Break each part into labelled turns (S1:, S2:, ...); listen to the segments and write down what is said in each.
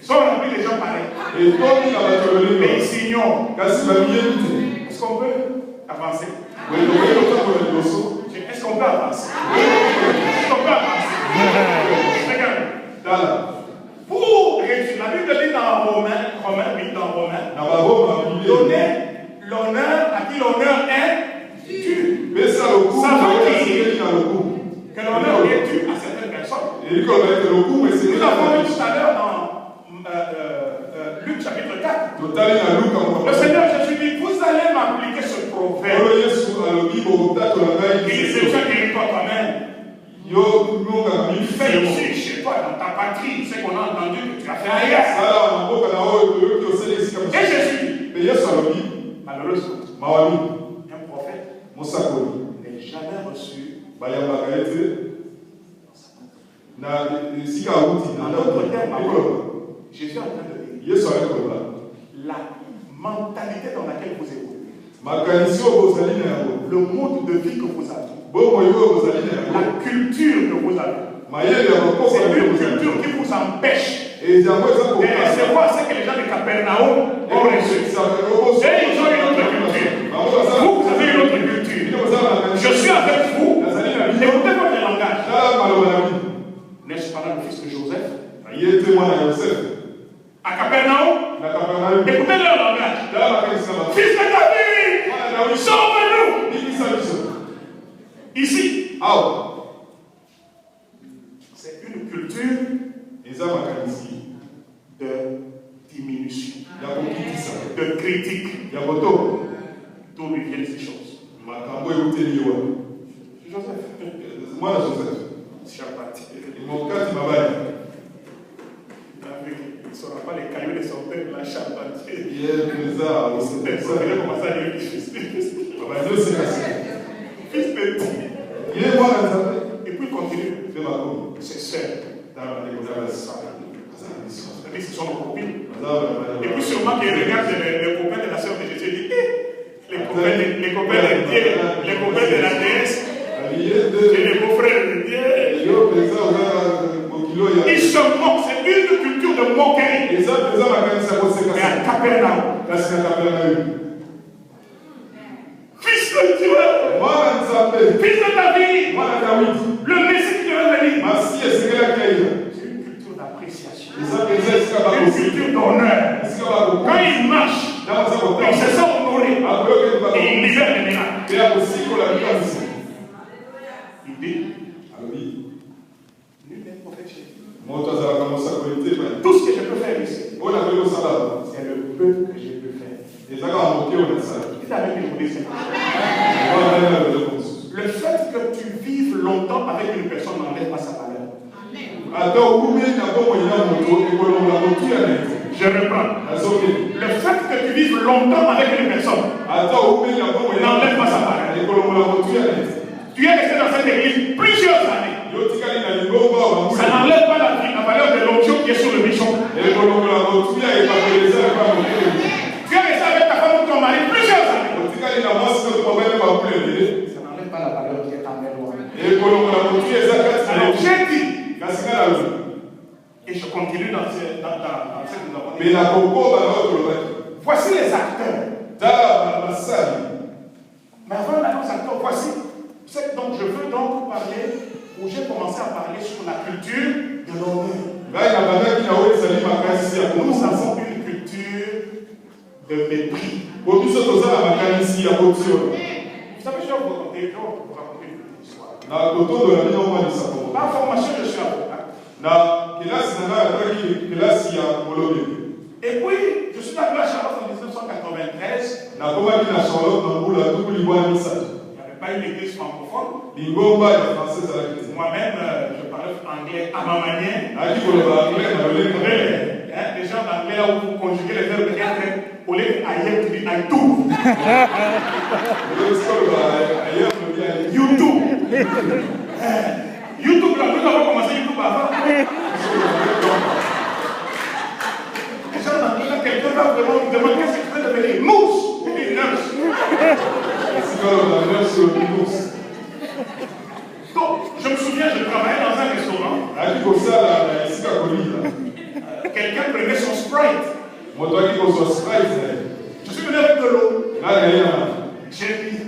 S1: Soit on a vu des gens pareils. Mais ils s'ignorent. Est-ce qu'on peut avancer? Est-ce qu'on peut avancer? Est-ce qu'on peut avancer? Regarde. Pour réussir, la Bible dit dans Romains, donner l'honneur à qui l'honneur est dû. Ça veut dire que l'honneur est dû à certaines personnes. Nous avons vu tout à l'heure dans Luc chapitre 4. Le Seigneur Jésus dit, vous allez m'appliquer ce proverbe. Il dit, c'est ça qui est toi-même. Fais ici, chez toi, dans ta patrie, ce qu'on a entendu que tu as fait ailleurs. Et Jésus dit, malheureusement, un prophète n'est jamais reçu dans notre terme. Jésus est en train de dire la mentalité dans laquelle vous évoluez, le mode de vie que vous avez, la culture que vous avez, c'est une culture qui vous empêche de recevoir ce que les gens de Capernaum ont reçu. Et ils ont une autre culture. Vous avez une autre culture. Je suis avec vous. Écoutez votre langage. N'est-ce pas là le fils de Joseph? À Capernaum, écoutez leur langage. Fils de David, sauve-nous. Ici, c'est une culture de diminution, de critique. D'où lui viennent ces choses? Joseph. Charpentier. Il ne saura pas les cailloux de son père, la charpentier. Il va commencer à dire fils petit. Et puis il continue. C'est seul. Ce sont nos copines. Et puis sûrement qu'il regarde les copains de la sœur de Jésus et dit, les copains de la déesse, et les beaux-frères de Dieu. Ils se moquent, c'est une culture de moquerie. Mais à Capernaum, fils de Dieu, fils de David, le Messie qui devait venir. C'est une culture d'appréciation, une culture d'honneur. Quand il marche, il se sent honoré et il libère les miracles. Il dit, nul n'est prophète chez lui. Tout ce que je peux faire ici, c'est le peu que je peux faire. Dites avec une bouddhiste. Le fait que tu vives longtemps avec une personne n'enlève pas sa valeur. Je reprends. Le fait que tu vives longtemps avec une personne n'enlève pas sa valeur. Tu es resté dans cette église plusieurs années. Ça n'enlève pas la valeur de l'onction qui est sur le bichon. Tu es resté avec ta femme ou ton mari plusieurs années. Ça n'enlève pas la valeur qui est en mémoire. Alors j'ai dit, et je continue dans ce que nous avons dit. Voici les acteurs. Mais avant d'aller aux acteurs, voici. Donc je veux donc parler, où j'ai commencé à parler sur la culture de l'honneur. Nous avons une culture de mépris. Vous savez, je vais vous raconter une histoire. Par formation, je suis avocat. Et puis, je suis arrivé à Charlotte en 1993. Il n'y avait pas une église francophone. Moi-même, je parlais anglais à ma manière. Les gens d'anglais, là où vous conjuguez les verbes être, au lieu d'ailleurs, tu dis I do. YouTube. YouTube, là, nous avons commencé YouTube avant. Les gens d'anglais, là, quelqu'un va vraiment nous demander qu'est-ce que tu veux devenir. Mousse. Il dit nurse. Donc, je me souviens, je travaillais dans un restaurant. Quelqu'un prenait son Sprite. Je suis venu avec de l'eau. J'ai dit,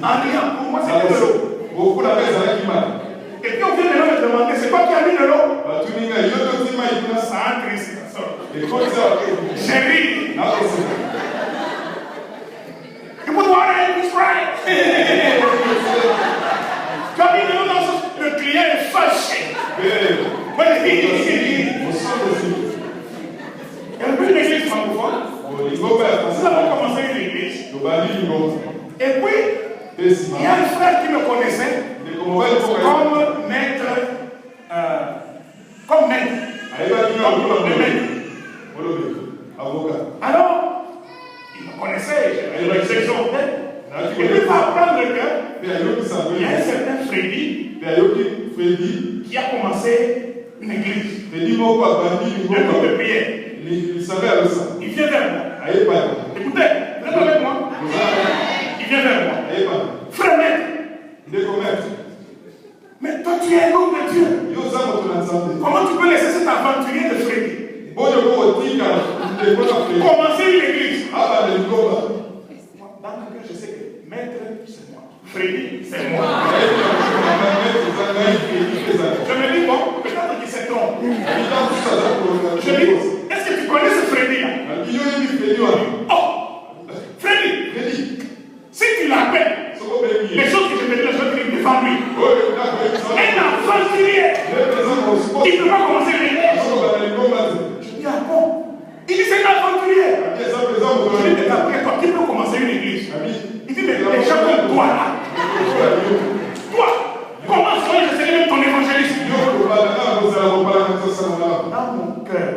S1: en rien, pour moi c'était de l'eau. Et puis on vient de me demander, c'est quoi qui a mis de l'eau? Ça a triste. J'ai ri. You put water in this Sprite. Quand il est dans le client est fâché. Il y a un peu une église francophone. Nous avons commencé une église. Et puis, il y a un frère qui me connaissait comme maître. Comme maître. Alors, il me connaissait, je l'exemplais. Et puis, par apprendre le cœur, il y a un certain Freddy qui a commencé une église. Un groupe de prière. Il vient vers moi. Écoutez, vous êtes avec moi. Il vient vers moi. Frère maître. Mais toi tu es un homme de Dieu. Comment tu peux laisser cet aventurier de Freddy commencer une église? Dans lequel je sais que maître c'est moi, Freddy c'est moi. Je me dis bon, peut-être qu'il se trompe. Je dis, est-ce que tu connais ce Freddy là? Oh, Freddy, si tu l'appelles, les choses que je te dis, je vais te dire devant lui. Un aventurier, il ne peut pas commencer une église. Je dis, ah bon? Il dit, c'est un aventurier. Je dis, mais d'après toi, qui peut commencer une église? Il dit, mais les gens comme toi là. Toi, comment je serai même ton évangéliste? Dans mon cœur,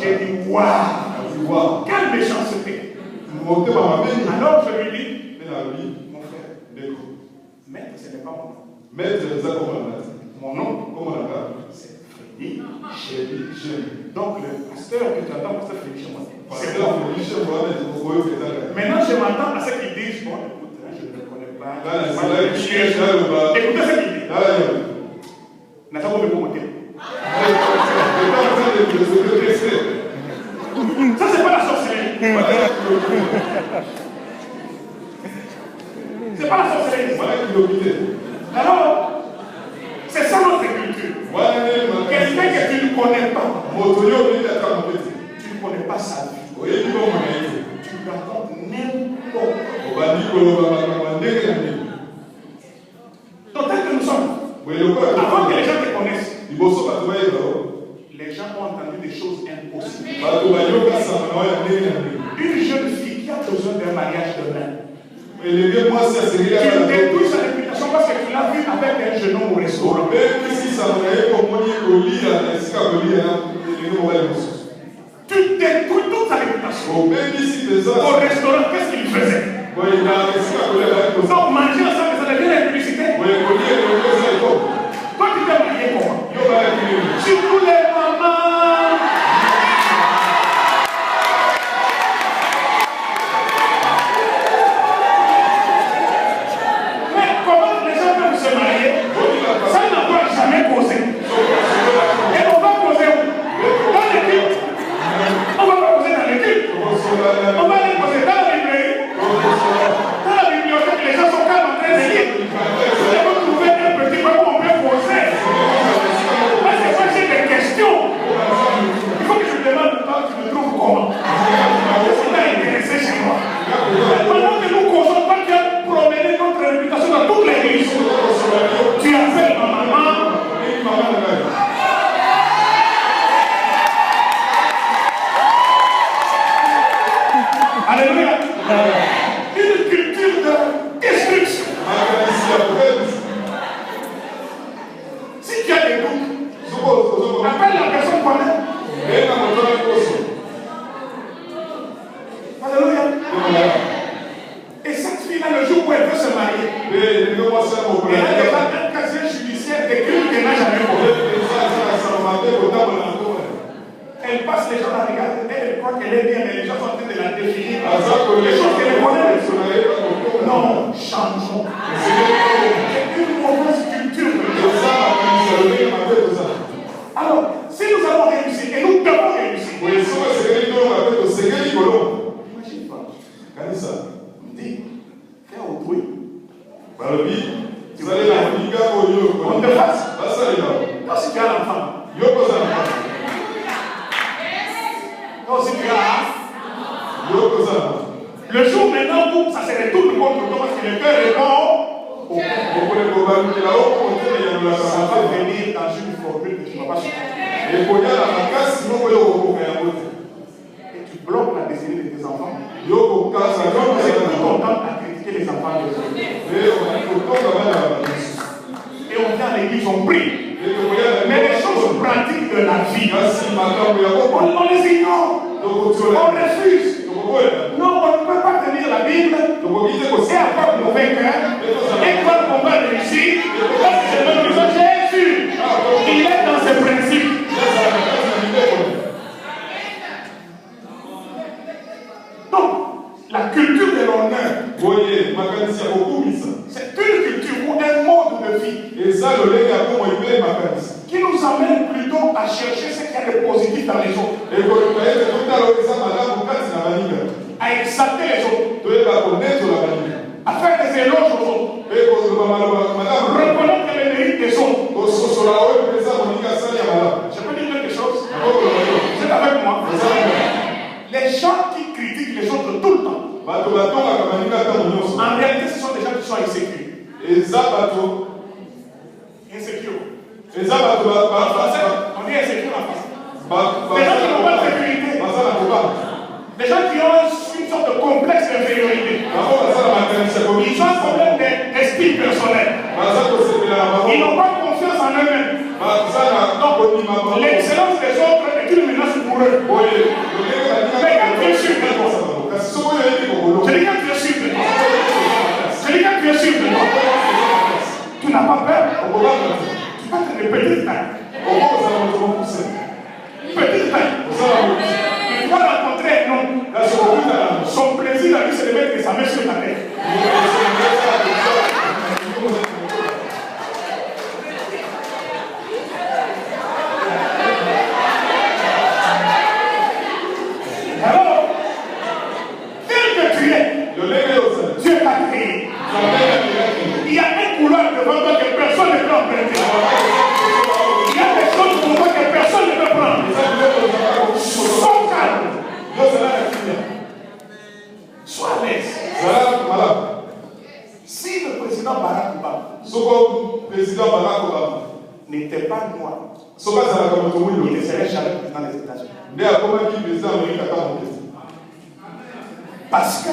S1: j'ai dit, waouh, quelle méchanceté. Alors je lui dis, mon frère, maître, ce n'est pas mon nom. Mon nom, c'est Freddy Chéri. Donc le pasteur que tu entends, c'est Freddy Chéri. Maintenant, je m'attends à ce qu'ils disent, bon, écoute, je ne le connais pas. Écoutez ce qu'il dit. N'a pas voulu monter. Ça, c'est pas la sorcellerie. C'est pas la sorcellerie. Alors, c'est ça notre culture. Quelqu'un que tu ne connais pas. Tu ne connais pas sa vie. Tu lui racontes n'importe quoi. Donc, tel que nous sommes, avant que les gens te connaissent, les gens ont entendu des choses impossibles. Une jeune fille qui a besoin d'un mariage demain, tu détruis sa réputation parce que tu l'as vu avec un jeune homme au restaurant. Tu détruis toute sa réputation. Au restaurant, qu'est-ce qu'il faisait? Donc manger ensemble, ça devient la publicité. Toi, tu t'es marié comment? Si tous les mamans. Mais comment les gens peuvent se marier? Ça n'a pas jamais posé. Et on va poser où? Dans l'équipe. On va pas poser dans l'équipe. On va les poser dans la librairie. Dans la bibliothèque, les gens sont quand même en train de lire. Vous devez trouver un petit peu où on peut poser. Parce que moi j'ai des questions. Il faut que je me demande toi, tu me trouves comment? Qu'est-ce qui t'a intéressé chez moi? Pendant que nous causons, toi tu as promené notre réputation dans toute l'église. Tu as fait ma maman. Alléluia. Une culture de destruction. Si tu as des doutes, appelle la personne qu'on aime. Alléluia. Et cette fille-là, le jour où elle veut se marier, elle a déjà un casier judiciaire de crimes qu'elle n'a jamais commis. Elle passe, les gens la regardent, elle croit qu'elle est bien, mais les gens sont en train de la définir. Les choses qu'elle connaît. Non, changeons. C'est une mauvaise culture. Alors, si nous allons réussir et nous devons réussir. Imagine pas. On dit, fais autrui. On te fasse. Non, si tu as l'enfant. Non, si tu as. Le jour maintenant où ça se retourne contre toi parce que le cœur répond, ça va venir dans une formule que tu ne vas pas supporter. Et tu bloques la destinée de tes enfants. Tu es content à critiquer les enfants des autres. Et on vient à l'église, on prie. Mais les choses pratiques de la vie, on les ignore. On refuse. Non, on ne peut pas tenir la Bible et avoir le mauvais cœur et croire qu'on va réussir. Parce que notre Jésus, il est dans ses principes. Donc, la culture de l'honneur, c'est une culture ou un mode de vie qui nous amène plutôt à chercher ce qu'il y a de positif dans les autres, à exalter les autres, à faire des éloges aux autres, reconnaître les mérites des autres. Je peux dire quelque chose? Vous êtes avec moi? Les gens qui critiquent les autres tout le temps, en réalité, ce sont des gens qui sont insécures. Insécures. En français, on dit insécure en français. Des gens qui n'ont pas de sécurité. Des gens qui ont une sorte de complexe d'infériorité. Ils ont un problème d'estime personnelle. Ils n'ont pas confiance en eux-mêmes. L'excellence des autres est une menace pour eux. Mais quand tu es sûr de toi, je dis quand tu es sûr de toi, tu n'as pas peur. Tu vas te répéter petite taille. Petite taille. Tu vas rencontrer un homme. Son plaisir à lui, c'est de mettre sa main sur ta tête. Alors, tel que tu es, Dieu t'a créé. Il y a une couleur devant toi que personne ne peut emprunter. Il y a des choses pour toi que personne ne peut prendre. Sois calme. Sois à l'aise. Si le président Barack Obama n'était pas noir, il ne serait jamais président des États-Unis. Parce que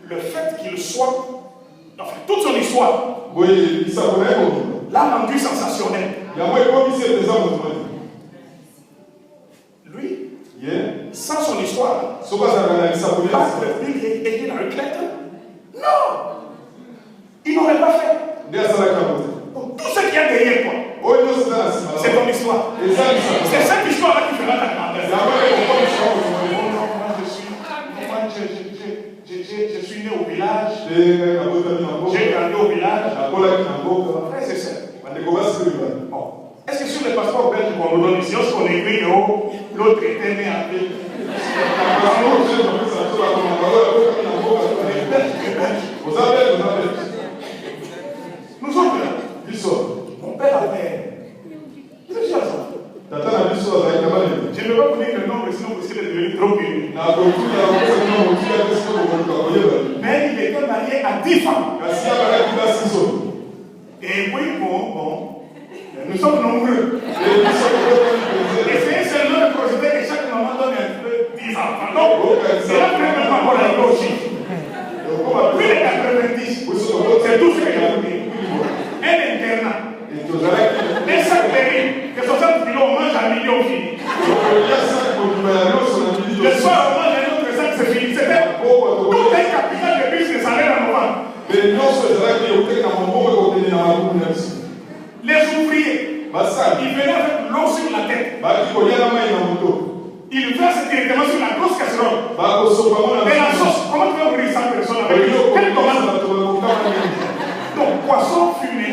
S1: le fait qu'il soit, enfin, toute son histoire, l'a rendu sensationnel. Lui, sans son histoire, pas il était dans le clète. Non, il n'aurait pas fait. Donc, tout ce qu'il y a derrière toi, c'est ton histoire. C'est cette histoire-là qui fera ta grandeur. Je suis né au village. J'ai grandi au village. Frère, c'est ça. Bon. Est-ce que sur le passeport belge qu'on nous donne ici, on écrit que l'autre était né en ville? Nous autres, mon père avait plusieurs enfants. Je ne vais pas vous dire le nombre, sinon vous allez devenir trop connu. Mais il était marié à 10 femmes. Et oui, bon, nous sommes nombreux. Essayez seulement de procéder que chaque maman donne un peu 10 enfants. Donc, c'est la première fois qu'on a eu aussi. Puis les 90, c'est tout ce que j'ai voulu. Un internat. Un sac de riz, que 60 kilos, on mange à million fini. Le soir, on mange un autre sac, c'est fini. C'était tout un capital de business à l'air à novembre. Les ouvriers, ils venaient avec l'eau sur la tête. Ils versaient directement sur la grosse casserole. Et la sauce, comment tu vas ouvrir 100 personnes avec l'eau? Quelle commande? Donc, poisson fumé.